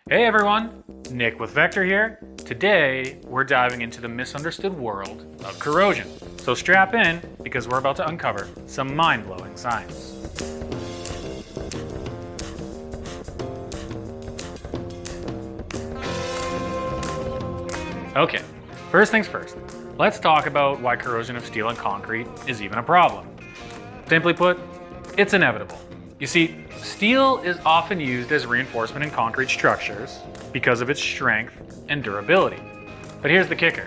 Hey everyone, Nick with Vector here. Today, we're diving into the misunderstood world of corrosion. So strap in, because we're about to uncover some mind-blowing science. Okay, first things first. Let's talk about why corrosion of steel and concrete is even a problem. Simply put, it's inevitable. You see, steel is often used as reinforcement in concrete structures because of its strength and durability. But here's the kicker.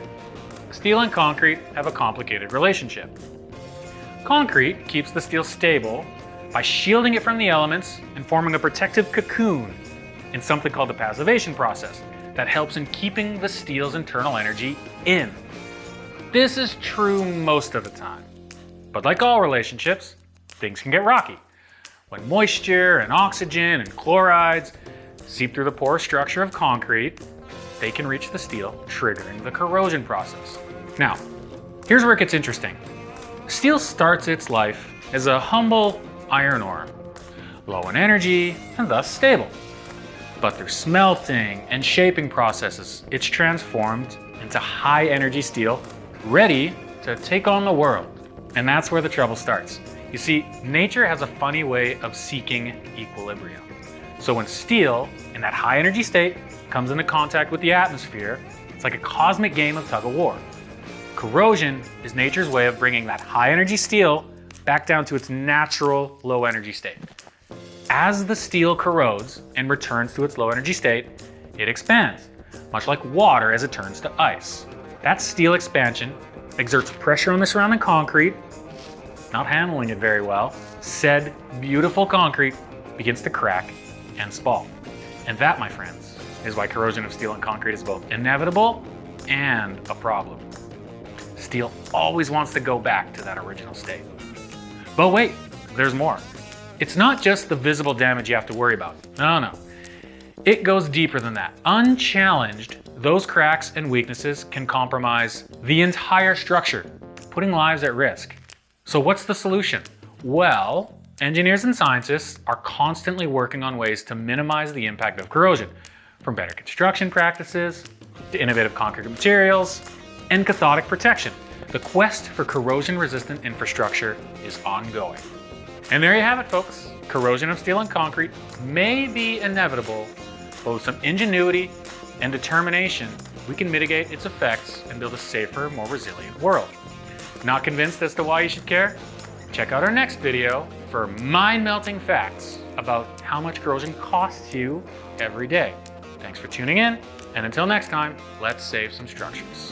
Steel and concrete have a complicated relationship. Concrete keeps the steel stable by shielding it from the elements and forming a protective cocoon in something called the passivation process that helps in keeping the steel's internal energy in. This is true most of the time. But like all relationships, things can get rocky. When moisture and oxygen and chlorides seep through the porous structure of concrete, they can reach the steel, triggering the corrosion process. Now, here's where it gets interesting. Steel starts its life as a humble iron ore, low in energy and thus stable. But through smelting and shaping processes, it's transformed into high-energy steel, ready to take on the world. And that's where the trouble starts. You see, nature has a funny way of seeking equilibrium. So when steel, in that high energy state, comes into contact with the atmosphere, it's like a cosmic game of tug of war. Corrosion is nature's way of bringing that high energy steel back down to its natural low energy state. As the steel corrodes and returns to its low energy state, it expands, much like water as it turns to ice. That steel expansion exerts pressure on the surrounding concrete, not handling it very well. Said beautiful concrete begins to crack and spall. And that, my friends, is why corrosion of steel and concrete is both inevitable and a problem. Steel always wants to go back to that original state. But wait, there's more. It's not just the visible damage you have to worry about. No. It goes deeper than that. Unchallenged, those cracks and weaknesses can compromise the entire structure, putting lives at risk. So what's the solution? Well, engineers and scientists are constantly working on ways to minimize the impact of corrosion, from better construction practices to innovative concrete materials and cathodic protection. The quest for corrosion-resistant infrastructure is ongoing. And there you have it, folks. Corrosion of steel and concrete may be inevitable, but with some ingenuity and determination, we can mitigate its effects and build a safer, more resilient world. Not convinced as to why you should care? Check out our next video for mind-melting facts about how much corrosion costs you every day. Thanks for tuning in, and until next time, let's save some structures.